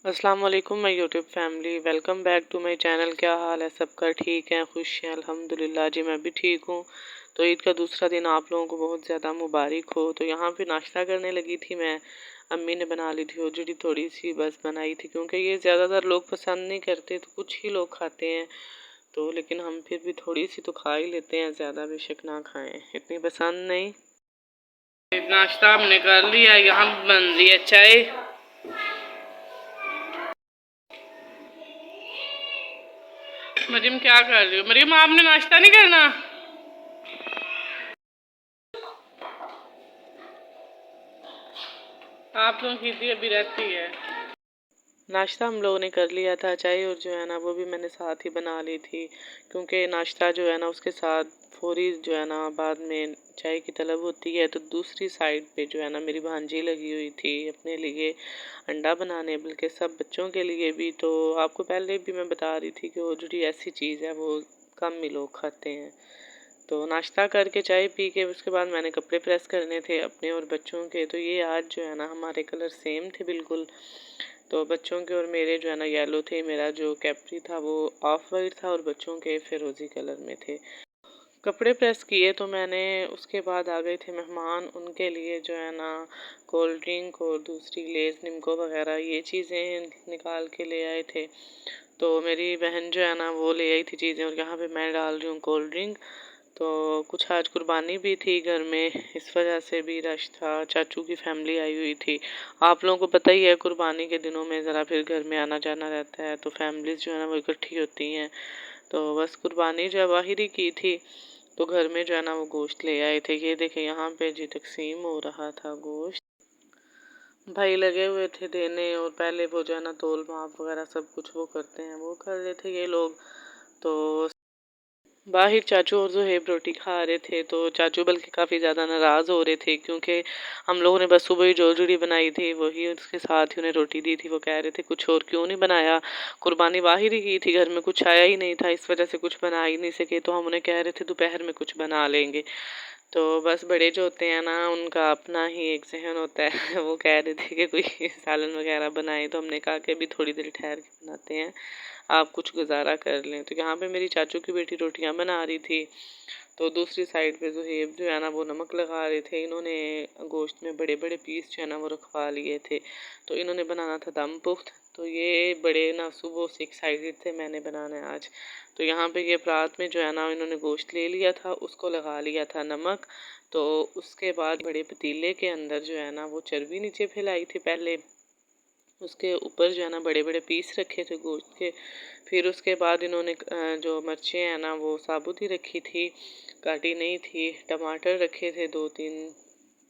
अस्सलाम वालेकुम my YouTube family, welcome back to my channel. क्या हाल है सबका? ठीक है, खुश हैं? अल्हम्दुलिल्लाह जी, मैं भी ठीक हूँ। तो ईद का दूसरा दिन आप लोगों को बहुत ज़्यादा मुबारक हो। तो यहाँ पे नाश्ता करने लगी थी मैं। अम्मी ने बना ली थी खिचड़ी, थोड़ी सी बस बनाई थी, क्योंकि ये ज़्यादातर लोग पसंद नहीं करते, तो कुछ ही लोग खाते हैं। तो लेकिन हम फिर भी थोड़ी सी तो खा ही लेते हैं, ज़्यादा बेशक ना खाएं, इतनी पसंद नहीं। नाश्ता हमने कर लिया, यहाँ बन रही है चाय। मरियम क्या कर रही हो? मरियम आपने नाश्ता नहीं करना? आप लोगों की दी अभी रहती है। नाश्ता हम लोगों ने कर लिया था, चाय और जो है ना वो भी मैंने साथ ही बना ली थी, क्योंकि नाश्ता जो है ना उसके साथ फौरी जो है ना बाद में चाय की तलब होती है। तो दूसरी साइड पे जो है ना मेरी भांजी लगी हुई थी अपने लिए अंडा बनाने, बल्कि सब बच्चों के लिए भी। तो आपको पहले भी मैं बता रही थी कि वो जो ऐसी चीज़ है वो कम ही लोग खाते हैं। तो नाश्ता करके चाय पी के उसके बाद मैंने कपड़े प्रेस करने थे अपने और बच्चों के। तो ये आज जो है ना हमारे कलर सेम थे बिल्कुल। तो बच्चों के और मेरे जो है ना येलो थे, मेरा जो कैप्री था वो ऑफ वाइट था और बच्चों के फिरोजी कलर में थे। कपड़े प्रेस किए तो मैंने, उसके बाद आ गए थे मेहमान, उनके लिए जो है ना कोल्ड ड्रिंक और दूसरी लेज निम्को वगैरह ये चीज़ें निकाल के ले आए थे। तो मेरी बहन जो है ना वो ले आई थी चीज़ें, और यहाँ पे मैं डाल रही हूँ कोल्ड ड्रिंक। तो कुछ आज कुर्बानी भी थी घर में, इस वजह से भी रश था। चाचू की फैमिली आई हुई थी। आप लोगों को पता ही है कुर्बानी के दिनों में ज़रा फिर घर में आना जाना रहता है, तो फैमिलीज जो है ना वो इकट्ठी होती हैं। तो बस कुर्बानी जो बाहर ही की थी, तो घर में जो है ना वो गोश्त ले आए थे। ये देखे यहाँ पे जी तकसीम हो रहा था गोश्त। भाई लगे हुए थे देने, और पहले वो जो है ना तोल माप वगैरह सब कुछ वो करते हैं, वो कर रहे थे ये लोग। तो बाहिर चाचू और ज़ुहैब रोटी खा रहे थे। तो चाचू बल्कि काफ़ी ज़्यादा नाराज़ हो रहे थे, क्योंकि हम लोगों ने बस सुबह ही जोजड़ी बनाई थी, वही उसके साथ ही उन्हें रोटी दी थी। वो कह रहे थे कुछ और क्यों नहीं बनाया, कुर्बानी बाहर ही की थी, घर में कुछ आया ही नहीं था, इस वजह से कुछ बना ही नहीं सके। तो हम उन्हें कह रहे थे दोपहर में कुछ बना लेंगे। तो बस बड़े जो होते हैं ना उनका अपना ही एक जहन होता है। वो कह रहे थे कि कोई सालन वगैरह बनाए, तो हमने कहा कि अभी थोड़ी देर ठहर के बनाते हैं, आप कुछ गुजारा कर लें। तो यहाँ पे मेरी चाचू की बेटी रोटियां बना रही थी, तो दूसरी साइड पे ज़ुहैब जो है ना वो नमक लगा रहे थे। इन्होंने गोश्त में बड़े बड़े पीस जो है ना वो रखवा लिए थे, तो इन्होंने बनाना था दम पुख्त। तो ये बड़े ना सुबह से एक्साइटेड थे मैंने बनाना है आज। तो यहाँ पे ये परात में जो है ना इन्होंने गोश्त ले लिया था, उसको लगा लिया था नमक। तो उसके बाद बड़े पतीले के अंदर जो है ना वो चर्बी नीचे फैलाई थी पहले, उसके ऊपर जो है ना बड़े बड़े पीस रखे थे गोश्त के। फिर उसके बाद इन्होंने जो मिर्चें हैं ना वो साबुत ही रखी थी, काटी नहीं थी। टमाटर रखे थे 2-3,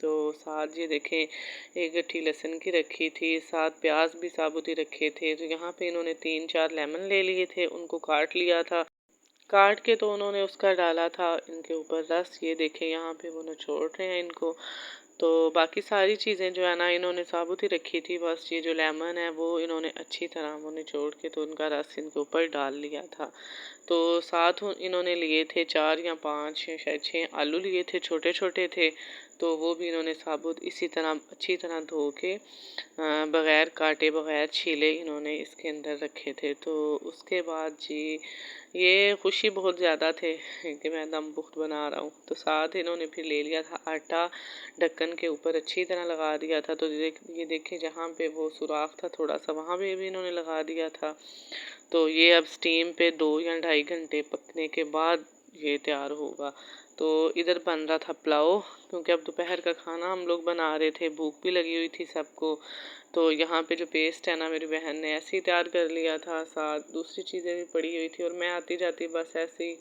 तो साथ ये देखें एक गट्ठी लहसुन की रखी थी, साथ प्याज भी साबुत ही रखे थे। तो यहाँ पे इन्होंने 3-4 लेमन ले लिए थे, उनको काट लिया था। काट के तो उन्होंने उसका डाला था इनके ऊपर रस, ये देखें यहाँ पे वो निचोड़ रहे हैं इनको। तो बाकी सारी चीज़ें जो है ना इन्होंने साबुत ही रखी थी, बस ये जो लेमन है वो इन्होंने अच्छी तरह वो निचोड़ के तो उनका रस इनके ऊपर डाल लिया था। तो साथ इन्होंने लिए थे 4 या 5 शायद 6 आलू लिए थे, छोटे छोटे थे। तो वो भी इन्होंने साबुत इसी तरह अच्छी तरह धो के बग़ैर काटे बग़ैर छीले इन्होंने इसके अंदर रखे थे। तो उसके बाद जी ये खुशी बहुत ज़्यादा थे कि मैं दम पुख्त बना रहा हूँ। तो साथ इन्होंने फिर ले लिया था आटा, ढक्कन के ऊपर अच्छी तरह लगा दिया था। तो ये देखें जहाँ पे वो सुराख था थोड़ा सा, वहाँ पे भी इन्होंने लगा दिया था। तो ये अब स्टीम पे 2 या 2.5 घंटे पकने के बाद ये तैयार होगा। तो इधर बन रहा था पुलाव, क्योंकि अब दोपहर का खाना हम लोग बना रहे थे, भूख भी लगी हुई थी सबको। तो यहाँ पे जो पेस्ट है ना मेरी बहन ने ऐसे ही तैयार कर लिया था, साथ दूसरी चीज़ें भी पड़ी हुई थी, और मैं आती जाती बस ऐसे ही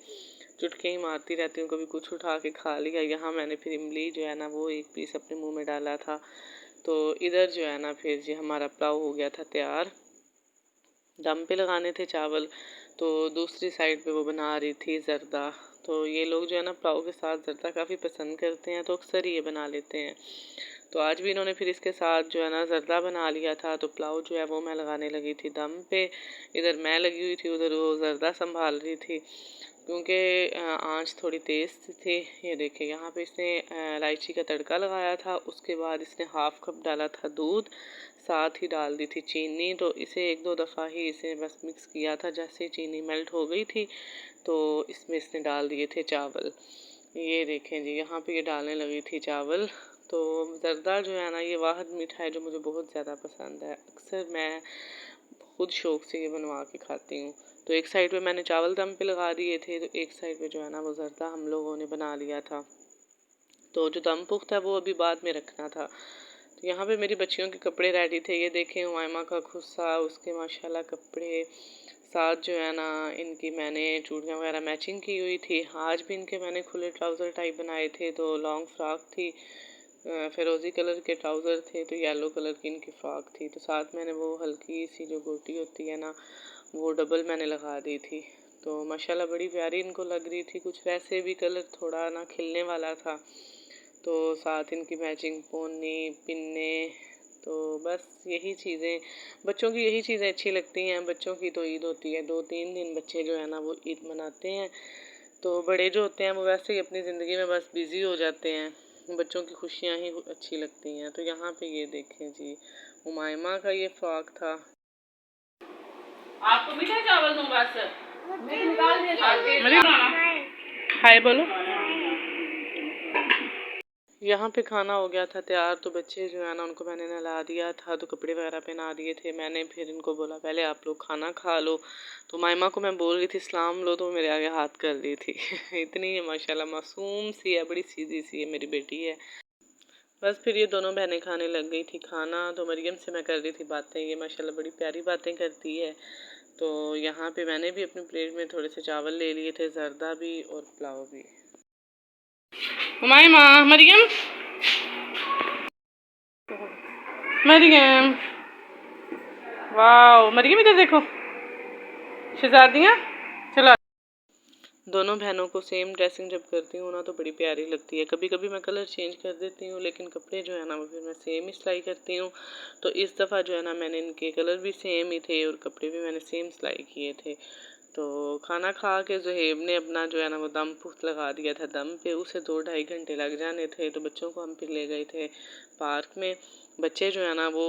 चुटकी ही मारती रहती हूँ, कभी कुछ उठा के खा लिया। यहाँ मैंने फिर इमली जो है ना वो एक पीस अपने मुंह में डाला था। तो इधर जो है ना फिर जी हमारा पुलाव हो गया था तैयार। दम पे लगाने थे चावल, तो दूसरी साइड पे वो बना रही थी ज़र्दा। तो ये लोग जो है ना पुलाव के साथ ज़र्दा काफ़ी पसंद करते हैं, तो अक्सर ये बना लेते हैं। तो आज भी इन्होंने फिर इसके साथ जो है ना ज़र्दा बना लिया था। तो पुलाव जो है वो मैं लगाने लगी थी दम पे, इधर मैं लगी हुई थी, उधर वो ज़र्दा संभाल रही थी। क्योंकि आंच थोड़ी तेज़ थी। ये देखिए यहाँ पे इसने इलायची का तड़का लगाया था, उसके बाद इसने हाफ़ कप डाला था दूध, साथ ही डाल दी थी चीनी। तो इसे एक दो दफ़ा ही इसे बस मिक्स किया था। जैसे चीनी मेल्ट हो गई थी तो इसमें इसने डाल दिए थे चावल। ये देखें जी, यहाँ पे ये डालने लगी थी चावल। तो ज़र्दा जो है ना, ये वाहिद मीठा है जो मुझे बहुत ज़्यादा पसंद है। अक्सर मैं खुद शौक़ से ये बनवा के खाती हूँ। तो एक साइड पे मैंने चावल दम पे लगा दिए थे, तो एक साइड पे जो है ना वो ज़र्दा हम लोगों ने बना लिया था। तो जो दम पुख्ता है वो अभी बाद में रखना था। तो यहाँ पे मेरी बच्चियों के कपड़े रेडी थे। ये देखें, हुमायमा का खुस्सा, उसके माशाल्लाह कपड़े, साथ जो है ना इनकी मैंने चूड़ियाँ वगैरह मैचिंग की हुई थी। आज भी इनके मैंने खुले ट्राउज़र टाइप बनाए थे। तो लॉन्ग फ्रॉक थी, फिरोज़ी कलर के ट्राउज़र थे, तो येलो कलर की इनकी फ़्रॉक थी। तो साथ मैंने वो हल्की सी जो गोटी होती है ना, वो डबल मैंने लगा दी थी। तो माशाल्लाह बड़ी प्यारी इनको लग रही थी। कुछ वैसे भी कलर थोड़ा ना खिलने वाला था। तो साथ इनकी मैचिंग पोनी पिन्ने। तो बस यही चीज़ें, बच्चों की यही चीज़ें अच्छी लगती हैं। बच्चों की तो ईद होती है 2-3 दिन, बच्चे जो है ना वो ईद मनाते हैं। तो बड़े जो होते हैं वो वैसे ही अपनी ज़िंदगी में बस बिज़ी हो जाते हैं, बच्चों की खुशियाँ ही अच्छी लगती हैं। तो यहाँ पे ये देखें जी, हुमायमा का ये फ्रॉक था। आपको मीठा चावल दूँ बस? हाय बोलो। यहाँ पे खाना हो गया था तैयार। तो बच्चे जो है ना उनको मैंने नहला दिया था, तो कपड़े वगैरह पहना दिए थे मैंने। फिर इनको बोला पहले आप लोग खाना खा लो। तो मायमा को मैं बोल रही थी सलाम लो, तो मेरे आगे हाथ कर दी थी। इतनी है माशाल्लाह, मासूम सी है, बड़ी सीधी सी है, मेरी बेटी है। बस फिर ये दोनों बहनें खाने लग गई थी खाना। तो मरियम से मैं कर रही थी बातें। ये माशाल्लाह बड़ी प्यारी बातें करती है। तो यहाँ पे मैंने भी अपनी प्लेट में थोड़े से चावल ले लिए थे, ज़र्दा भी और पुलाव भी। हुमायमा, मरियम, मरियम, वाओ, मरियम इधर देखो, शहजादियाँ, चलो। दोनों बहनों को सेम ड्रेसिंग जब करती हूँ ना तो बड़ी प्यारी लगती है। कभी कभी मैं कलर चेंज कर देती हूँ, लेकिन कपड़े जो है ना वो फिर मैं सेम ही सिलाई करती हूँ। तो इस दफ़ा जो है ना मैंने इनके कलर भी सेम ही थे और कपड़े भी मैंने सेम सिलाई किए थे। तो खाना खा के ज़ुहेब ने अपना जो है ना वो दम पुख्त लगा दिया था दम पे। उसे 2-2.5 घंटे लग जाने थे। तो बच्चों को हम फिर ले गए थे पार्क में। बच्चे जो है ना वो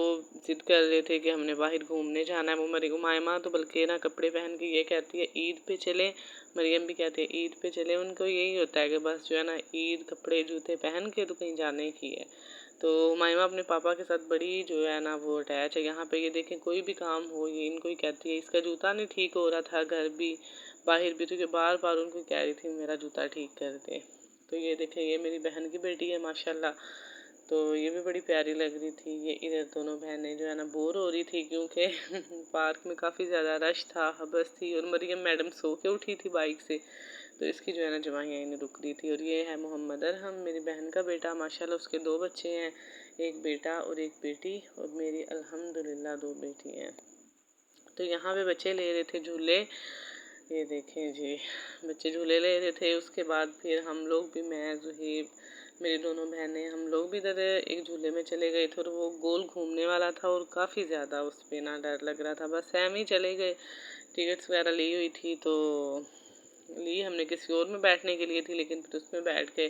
ज़िद कर रहे थे कि हमने बाहर घूमने जाना है। वो मेरी हुमायमा तो बल्कि ना कपड़े पहन के ये कहती है ईद पे चले, मरियम भी कहती है ईद पे चले। उनको यही होता है कि बस जो है ना ईद कपड़े जूते पहन के तो कहीं जाने की है। तो हुमायमा अपने पापा के साथ बड़ी जो है ना वो अटैच है। यहाँ पे ये देखें, कोई भी काम हो ये इनको ही कहती है। इसका जूता नहीं ठीक हो रहा था, घर भी बाहर भी, तो ये बार बार उनको कह रही थी मेरा जूता ठीक कर दे। तो ये देखें, ये मेरी बहन की बेटी है माशाल्लाह। तो ये भी बड़ी प्यारी लग रही थी। ये इधर दोनों बहनें जो है ना बोर हो रही थी, क्योंकि पार्क में काफ़ी ज़्यादा रश था, हबस थी। और मरियम मैडम सो के उठी थी बाइक से, तो इसकी जो है ना जवाइयाँ नहीं रुक रही थी। और ये है मोहम्मद अरहम, मेरी बहन का बेटा माशाल्लाह। उसके 2 बच्चे हैं, एक बेटा और एक बेटी। और मेरी अल्हम्दुलिल्लाह 2 बेटी हैं। तो यहाँ पे बच्चे ले रहे थे झूले। ये देखें जी, बच्चे झूले ले रहे थे। उसके बाद फिर हम लोग भी, मैं, ज़ुहेब, मेरी दोनों बहनें, हम लोग भी इधर एक झूले में चले गए थे। और वो गोल घूमने वाला था और काफ़ी ज़्यादा उस पर ना डर लग रहा था। बस हम ही चले गए, टिकट्स वगैरह ली हुई थी तो ली हमने किसी और में बैठने के लिए थी, लेकिन फिर उसमें बैठ गए।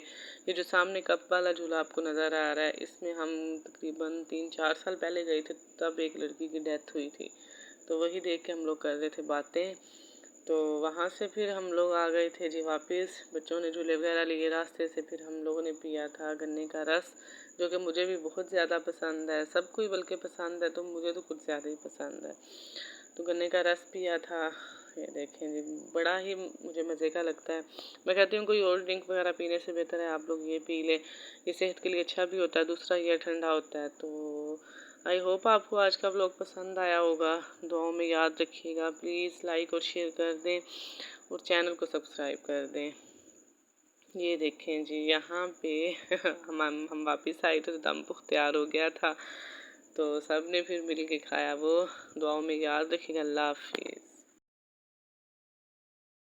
ये जो सामने कप वाला झूला आपको नज़र आ रहा है, इसमें हम तकरीबन 3-4 साल पहले गए थे, तब एक लड़की की डेथ हुई थी। तो वही देख के हम लोग कर रहे थे बातें। तो वहाँ से फिर हम लोग आ गए थे जी वापस। बच्चों ने झूले वगैरह लिए, रास्ते से फिर हम लोगों ने पिया था गन्ने का रस, जो कि मुझे भी बहुत ज़्यादा पसंद है। सबको ही बल्कि पसंद है, तो मुझे तो कुछ ज़्यादा ही पसंद है। तो गन्ने का रस पिया था। ये देखें जी, बड़ा ही मुझे मज़े का लगता है। मैं कहती हूँ कोई और ड्रिंक वगैरह पीने से बेहतर है आप लोग ये पी लें, ये सेहत के लिए अच्छा भी होता है, दूसरा ये ठंडा होता है। तो आई होप आपको आज का व्लॉग पसंद आया होगा। दुआओं में याद रखिएगा। प्लीज़ लाइक और शेयर कर दें और चैनल को सब्सक्राइब कर दें। ये देखें जी, यहाँ पे हम वापस आए तो दम पुख्त तैयार हो गया था, तो सब ने फिर मिल के खाया वो। दुआओं में याद रखिएगा। अल्लाह हाफिज़।